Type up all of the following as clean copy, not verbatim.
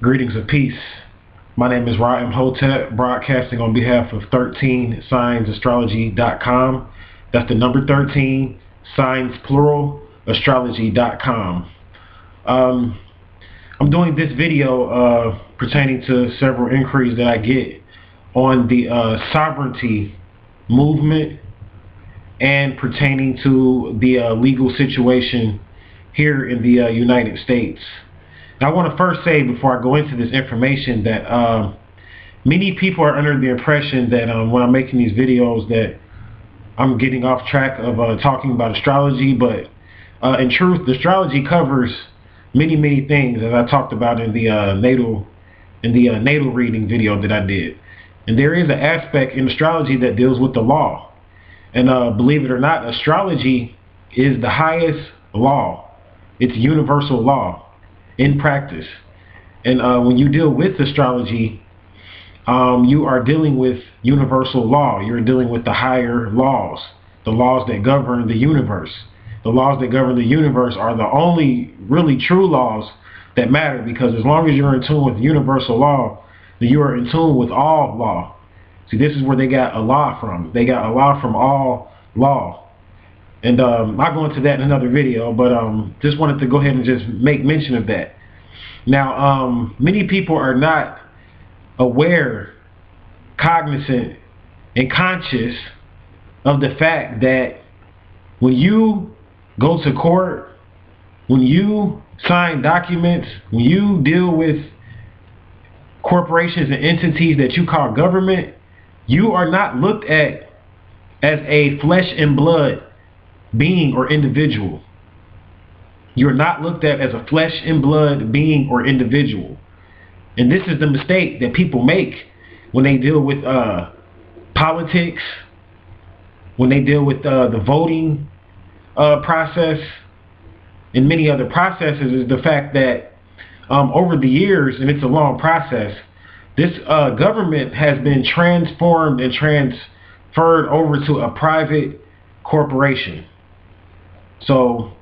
Greetings of peace. My name is Maritime, broadcasting on behalf of 13signsastrology.com. That's the number 13, signs plural, astrology.com. I'm doing this video pertaining to several inquiries that I get on the sovereignty movement and pertaining to the legal situation here in the United States. Now, I want to first say, before I go into this information, that many people are under the impression that when I'm making these videos that I'm getting off track of talking about astrology, but in truth, the astrology covers many things, as I talked about in the natal reading video that I did. And there is an aspect in astrology that deals with the law. And believe it or not, astrology is the highest law. It's universal law in practice. And when you deal with astrology, you are dealing with universal law. You're dealing with the higher laws, the laws that govern the universe. The laws that govern the universe are the only really true laws that matter, because as long as you're in tune with universal law, then you are in tune with all law. See, this is where they got Allah from. They got Allah from all law. And I'll go into that in another video, but just wanted to go ahead and just make mention of that. Now, many people are not aware, cognizant, and conscious of the fact that when you go to court, when you sign documents, when you deal with corporations and entities that you call government, you are not looked at as a flesh and blood being or individual. You're not looked at as a flesh and blood being or individual. And this is the mistake that people make when they deal with politics, when they deal with the voting process and many other processes, is the fact that over the years, and it's a long process, this government has been transformed and transferred over to a private corporation. So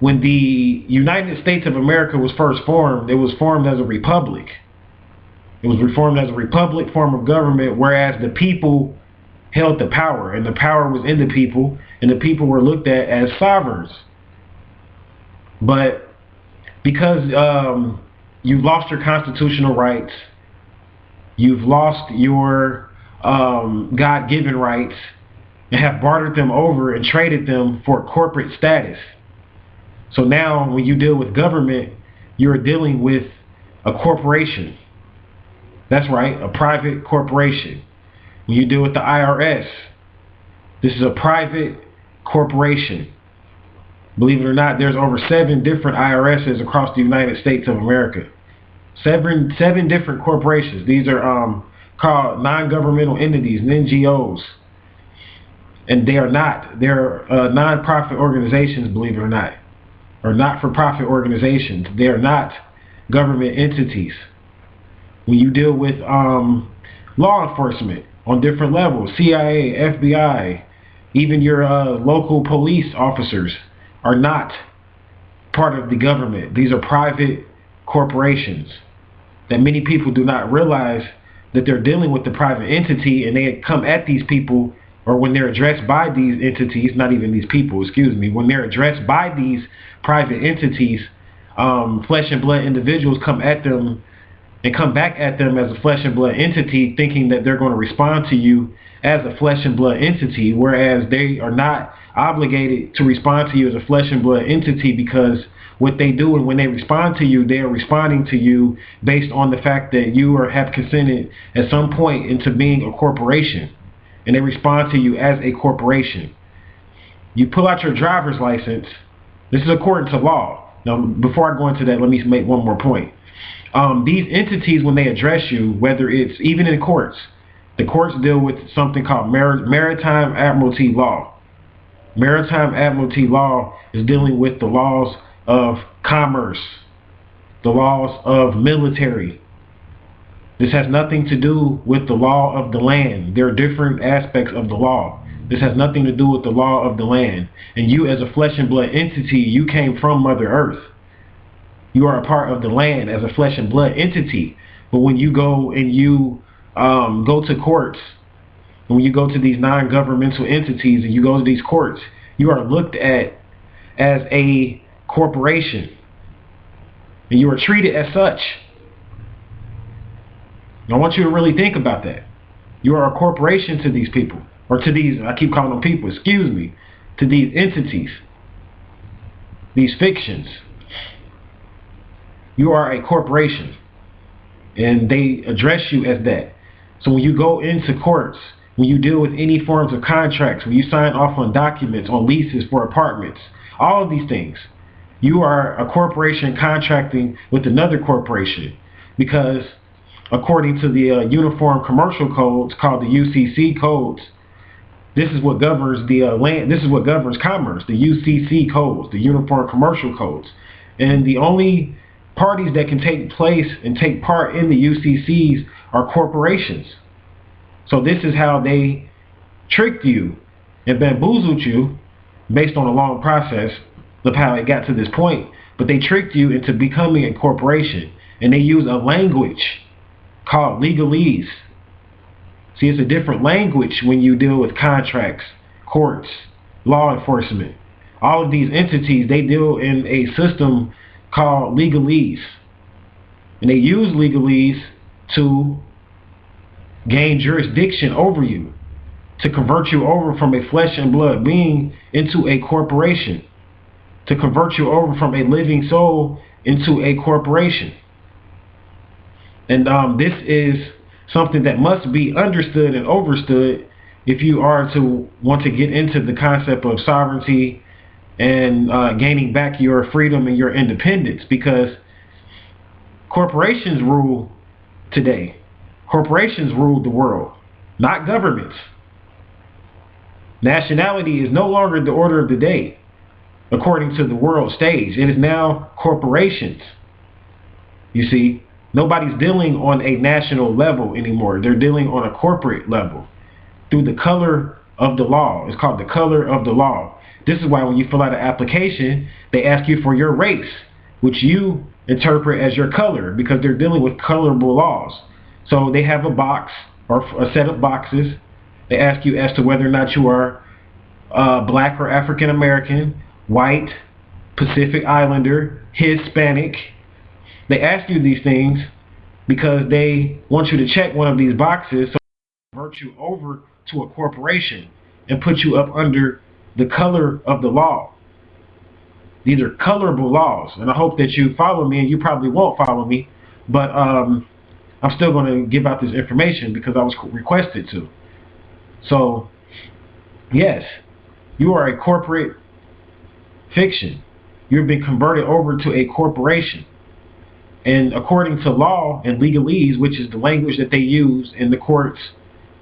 when the United States of America was first formed, it was formed as a republic. It was reformed as a republic form of government, whereas the people held the power, and the power was in the people, and the people were looked at as sovereigns. But because you've lost your constitutional rights, you've lost your God-given rights, and have bartered them over and traded them for corporate status. So now when you deal with government, you're dealing with a corporation. That's right, a private corporation. When you deal with the IRS, this is a private corporation. Believe it or not, there's over 7 different IRSs across the United States of America. Seven different corporations. These are called non-governmental entities, NGOs. And they are not. They're non-profit organizations, believe it or not. Or not-for-profit organizations. They are not government entities. When you deal with law enforcement on different levels, CIA, FBI, even your local police officers are not part of the government. These are private corporations that many people do not realize that they're dealing with the private entity, and they come at these people, or when they're addressed by these entities, not even these people, excuse me, when they're addressed by these private entities, flesh and blood individuals come at them and come back at them as a flesh and blood entity, thinking that they're going to respond to you as a flesh and blood entity, whereas they are not obligated to respond to you as a flesh and blood entity, because what they do, and when they respond to you, they are responding to you based on the fact that you have consented at some point into being a corporation, and they respond to you as a corporation. You pull out your driver's license. This is according to law. Now, before I go into that, let me make one more point. These entities, when they address you, whether it's even in courts, the courts deal with something called maritime admiralty law. Maritime admiralty law is dealing with the laws of commerce, the laws of military. This has nothing to do with the law of the land. There are different aspects of the law. This has nothing to do with the law of the land. And you, as a flesh and blood entity, you came from Mother Earth. You are a part of the land as a flesh and blood entity. But when you go and you go to courts, and when you go to these non-governmental entities and you go to these courts, you are looked at as a corporation, and you are treated as such. And I want you to really think about that. You are a corporation to these people, or to these, I keep calling them people, excuse me, to these entities, these fictions. You are a corporation, and they address you as that. So when you go into courts, when you deal with any forms of contracts, when you sign off on documents, on leases for apartments, all of these things, you are a corporation contracting with another corporation, because according to the Uniform Commercial Codes, called the UCC codes, this is what governs the land. This is what governs commerce. The UCC codes, the Uniform Commercial Codes, and the only parties that can take place and take part in the UCCs are corporations. So this is how they tricked you and bamboozled you, based on a long process of how it got to this point. But they tricked you into becoming a corporation, and they use a language called legalese. See, it's a different language when you deal with contracts, courts, law enforcement. All of these entities, they deal in a system called legalese. And they use legalese to gain jurisdiction over you, to convert you over from a flesh and blood being into a corporation, to convert you over from a living soul into a corporation. And this is something that must be understood and overstood if you are to want to get into the concept of sovereignty and gaining back your freedom and your independence, because corporations rule today. Corporations rule the world, not governments. Nationality is no longer the order of the day according to the world stage. It is now corporations. You see, nobody's dealing on a national level anymore. They're dealing on a corporate level through the color of the law. It's called the color of the law. This is why when you fill out an application, they ask you for your race, which you interpret as your color, because they're dealing with colorable laws. So they have a box, or a set of boxes. They ask you as to whether or not you are black or African American, white, Pacific Islander, Hispanic. They ask you these things because they want you to check one of these boxes, so they convert you over to a corporation and put you up under the color of the law. These are colorable laws, and I hope that you follow me, and you probably won't follow me, but I'm still going to give out this information because I was requested to. So, yes, you are a corporate fiction. You've been converted over to a corporation. And according to law and legalese, which is the language that they use in the courts,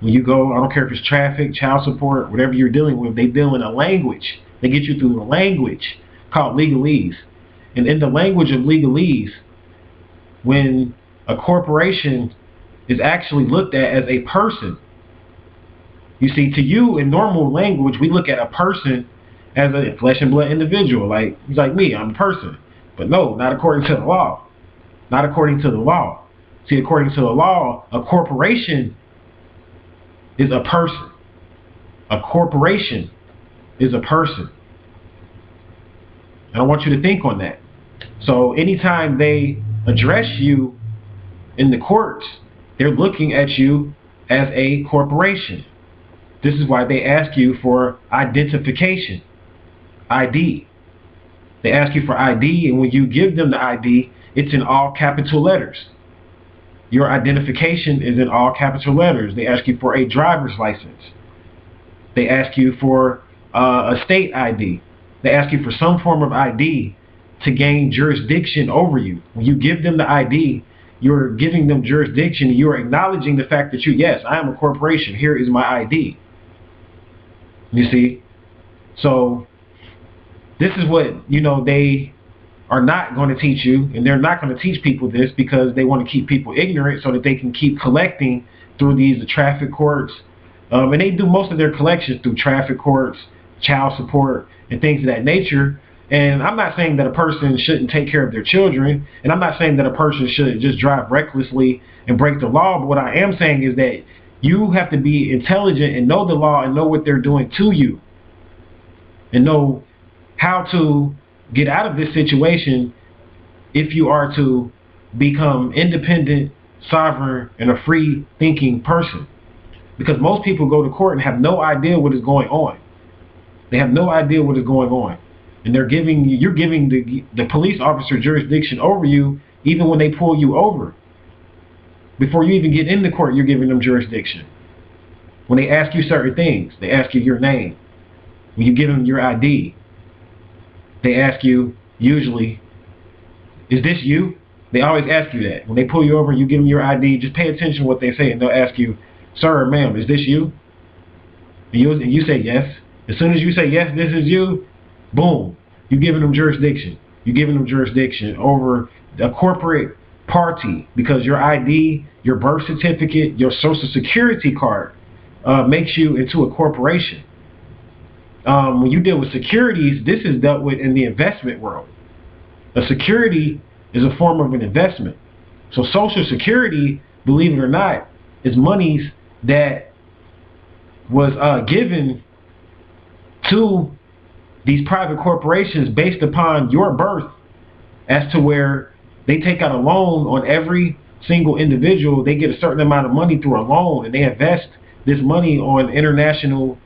when you go, I don't care if it's traffic, child support, whatever you're dealing with, they deal in a language. They get you through a language called legalese. And in the language of legalese, when a corporation is actually looked at as a person, you see, to you in normal language, we look at a person as a flesh and blood individual. Like, he's like me, I'm a person. But no, not according to the law. Not according to the law. See, according to the law, a corporation is a person. A corporation is a person. And I want you to think on that. So anytime they address you in the courts, they're looking at you as a corporation. This is why they ask you for identification, ID. They ask you for ID, and when you give them the ID, it's in all capital letters. Your identification is in all capital letters. They ask you for a driver's license. They ask you for a state ID. They ask you for some form of ID to gain jurisdiction over you. When you give them the ID, you're giving them jurisdiction. You're acknowledging the fact that yes, I am a corporation. Here is my ID. You see? So this is what, they are not going to teach you, and they're not going to teach people this because they want to keep people ignorant so that they can keep collecting through these traffic courts. And they do most of their collections through traffic courts, child support, and things of that nature. And I'm not saying that a person shouldn't take care of their children, and I'm not saying that a person should just drive recklessly and break the law, but what I am saying is that you have to be intelligent and know the law and know what they're doing to you, and know how to get out of this situation if you are to become independent, sovereign, and a free thinking person. Because most people go to court and have no idea what is going on. They have no idea what is going on. And you're giving the police officer jurisdiction over you even when they pull you over. Before you even get in the court, you're giving them jurisdiction. When they ask you certain things, they ask you your name. When you give them your ID, they ask you, usually, is this you? They always ask you that. When they pull you over and you give them your ID, just pay attention to what they say, and they'll ask you, sir or ma'am, is this you? And you say yes. As soon as you say yes, this is you, boom, you're giving them jurisdiction. You're giving them jurisdiction over a corporate party, because your ID, your birth certificate, your social security card makes you into a corporation. When you deal with securities, this is dealt with in the investment world. A security is a form of an investment. So social security, believe it or not, is monies that was given to these private corporations based upon your birth, as to where they take out a loan on every single individual. They get a certain amount of money through a loan, and they invest this money on international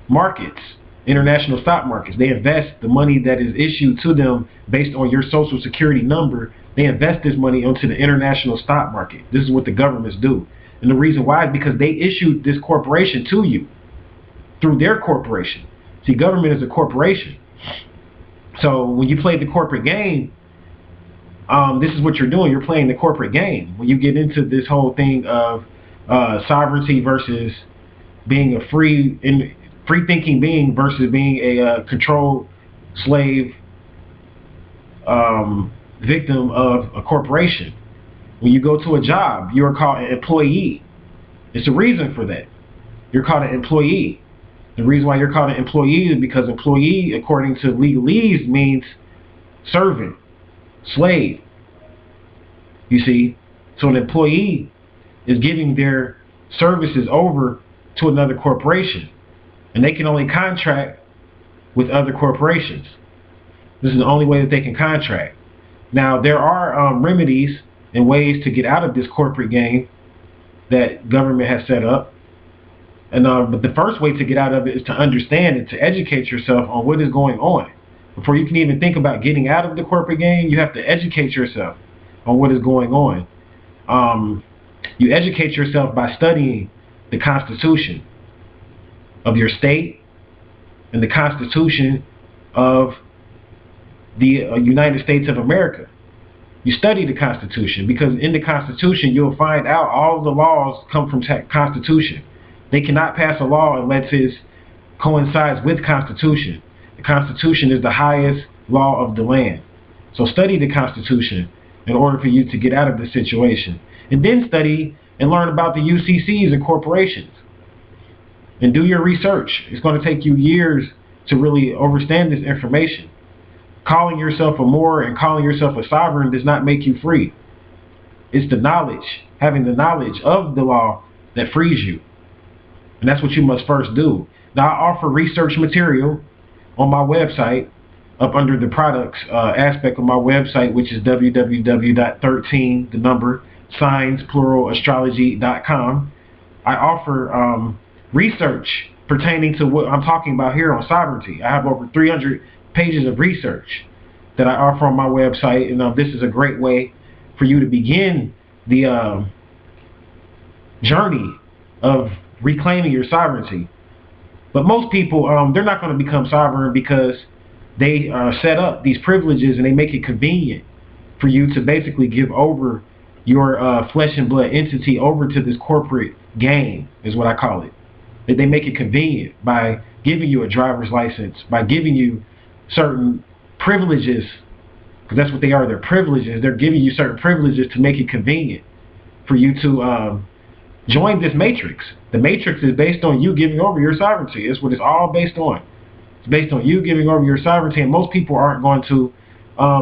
markets, international stock markets. They invest the money that is issued to them based on your social security number. They invest this money onto the international stock market. This is what the governments do. And the reason why is because they issued this corporation to you through their corporation. See, government is a corporation. So when you play the corporate game, this is what you're doing. You're playing the corporate game. When you get into this whole thing of sovereignty versus being a free thinking being versus being a controlled slave victim of a corporation. When you go to a job, you're called an employee. It's a reason for that. You're called an employee. The reason why you're called an employee is because employee, according to legalese, means servant, slave. You see? So an employee is giving their services over to another corporation, and they can only contract with other corporations. This is the only way that they can contract. Now, there are remedies and ways to get out of this corporate game that government has set up. And but the first way to get out of it is to understand and to educate yourself on what is going on. Before you can even think about getting out of the corporate game, you have to educate yourself on what is going on. You educate yourself by studying the Constitution of your state and the Constitution of the United States of America. You study the Constitution, because in the Constitution you'll find out all of the laws come from Constitution. They cannot pass a law unless it coincides with Constitution. The Constitution is the highest law of the land. So study the Constitution in order for you to get out of this situation. And then study and learn about the UCCs and corporations. And do your research. It's going to take you years to really understand this information. Calling yourself a Moor and calling yourself a sovereign does not make you free. It's the knowledge, having the knowledge of the law, that frees you. And that's what you must first do. Now, I offer research material on my website, up under the products aspect of my website, which is www.13, the number, signs, plural, astrology.com. I offer research pertaining to what I'm talking about here on sovereignty. I have over 300 pages of research that I offer on my website, and this is a great way for you to begin the journey of reclaiming your sovereignty. But most people, they're not going to become sovereign because they set up these privileges and they make it convenient for you to basically give over your flesh and blood entity over to this corporate game, is what I call it. They make it convenient by giving you a driver's license, by giving you certain privileges, because that's what they are, they're privileges. They're giving you certain privileges to make it convenient for you to join this matrix. The matrix is based on you giving over your sovereignty. It's what it's all based on. It's based on you giving over your sovereignty, and most people aren't going to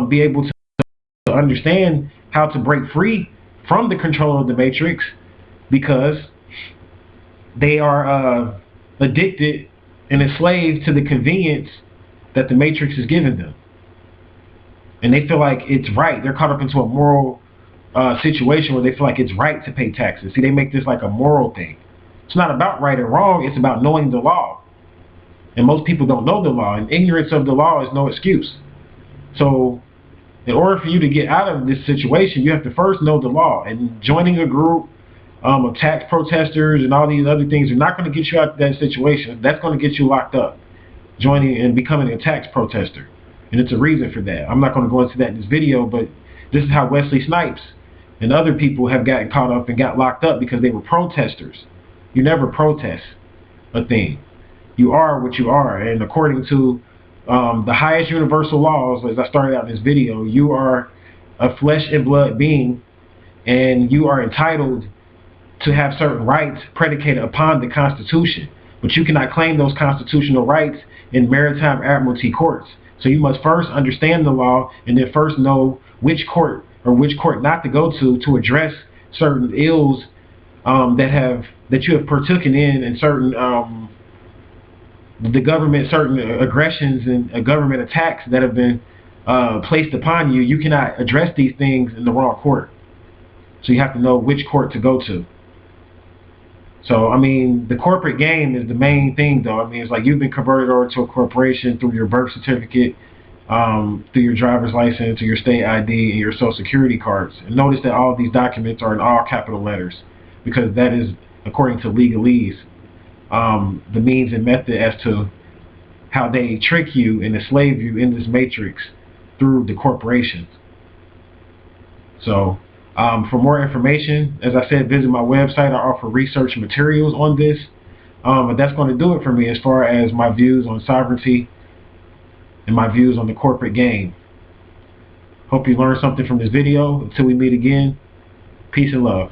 be able to understand how to break free from the control of the matrix because they are addicted and enslaved to the convenience that the matrix is giving them. And they feel like it's right. They're caught up into a moral situation where they feel like it's right to pay taxes. See, they make this like a moral thing. It's not about right or wrong. It's about knowing the law. And most people don't know the law. And ignorance of the law is no excuse. So in order for you to get out of this situation, you have to first know the law. And joining a group of tax protesters and all these other things are not going to get you out of that situation. That's going to get you locked up, joining and becoming a tax protester. And it's a reason for that. I'm not going to go into that in this video, but this is how Wesley Snipes and other people have gotten caught up and got locked up because they were protesters. You never protest a thing. You are what you are. And according to the highest universal laws, as I started out in this video, you are a flesh and blood being, and you are entitled to have certain rights predicated upon the Constitution. But you cannot claim those constitutional rights in maritime admiralty courts. So you must first understand the law and then first know which court or which court not to go to address certain ills that you have partaken in, and certain the government, certain aggressions and government attacks that have been placed upon you. You cannot address these things in the wrong court. So you have to know which court to go to. So, I mean, the corporate game is the main thing, though. I mean, it's like you've been converted over to a corporation through your birth certificate, through your driver's license, or your state ID, and your social security cards. And notice that all of these documents are in all capital letters, because that is, according to legalese, the means and method as to how they trick you and enslave you in this matrix through the corporations. So, for more information, as I said, visit my website. I offer research materials on this. But that's going to do it for me as far as my views on sovereignty and my views on the corporate game. Hope you learned something from this video. Until we meet again, peace and love.